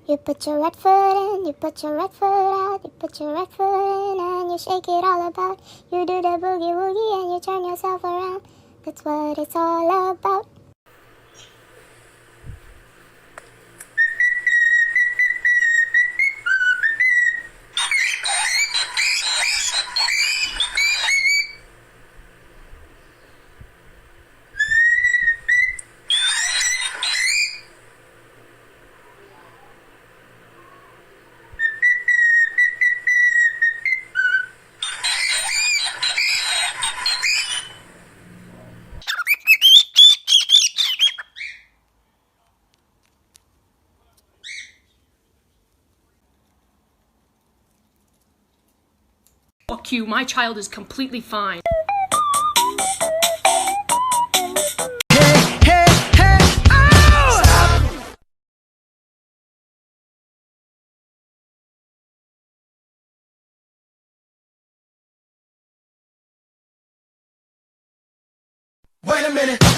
You put your right foot in, you put your right foot out, you put your right foot in and you shake it all about. You do the boogie woogie and you turn yourself around. That's what it's all about. Fuck you, my child is completely fine. Wait a minute.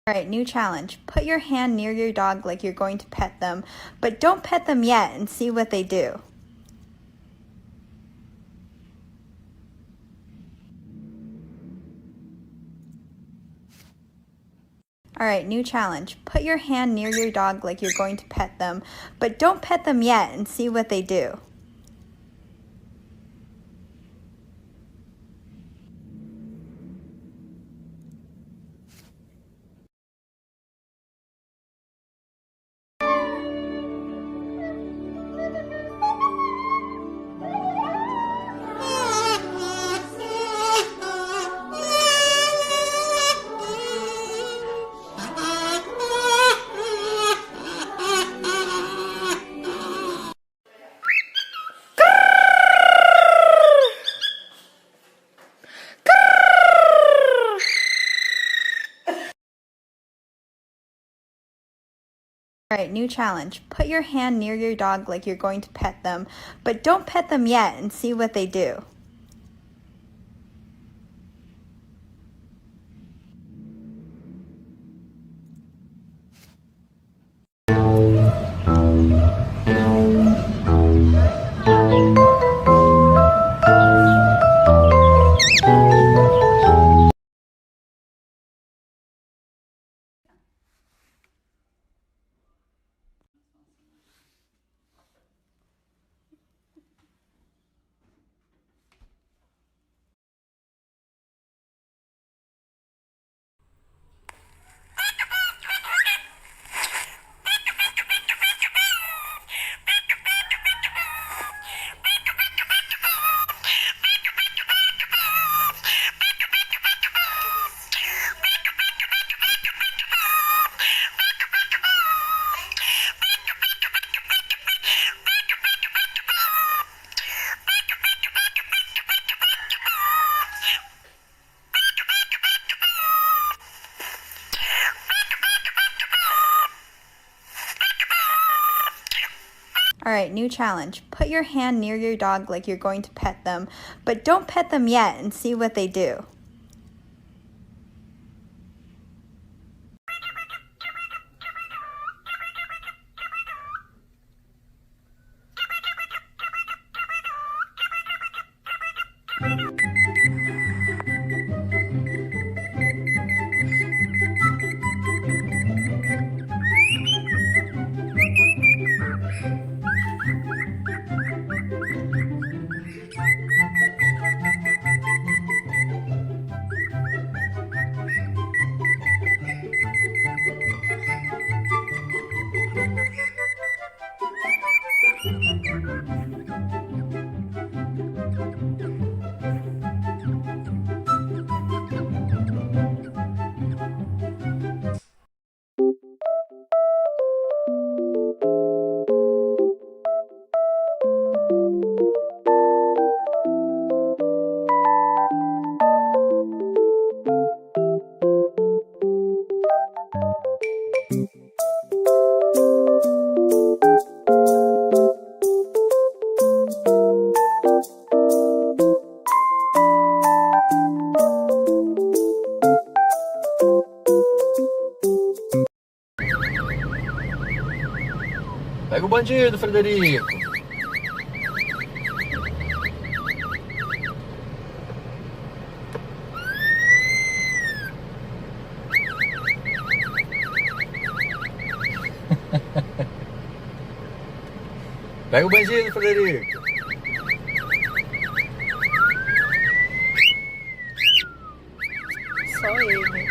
Alright, new challenge. Put your hand near your dog like you're going to pet them, but don't pet them yet and see what they do. Alright, new challenge. Put your hand near your dog like you're going to pet them, but don't pet them yet and see what they do. Alright, new challenge. Put your hand near your dog like you're going to pet them, but don't pet them yet and see what they do. All right, new challenge. Put your hand near your dog like you're going to pet them, but don't pet them yet and see what they do. Pega o bandido, Frederico. Pega o bandido, Frederico. Só ele.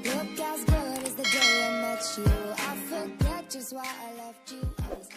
Look as good as the day I met you. I forget just why I left you. I was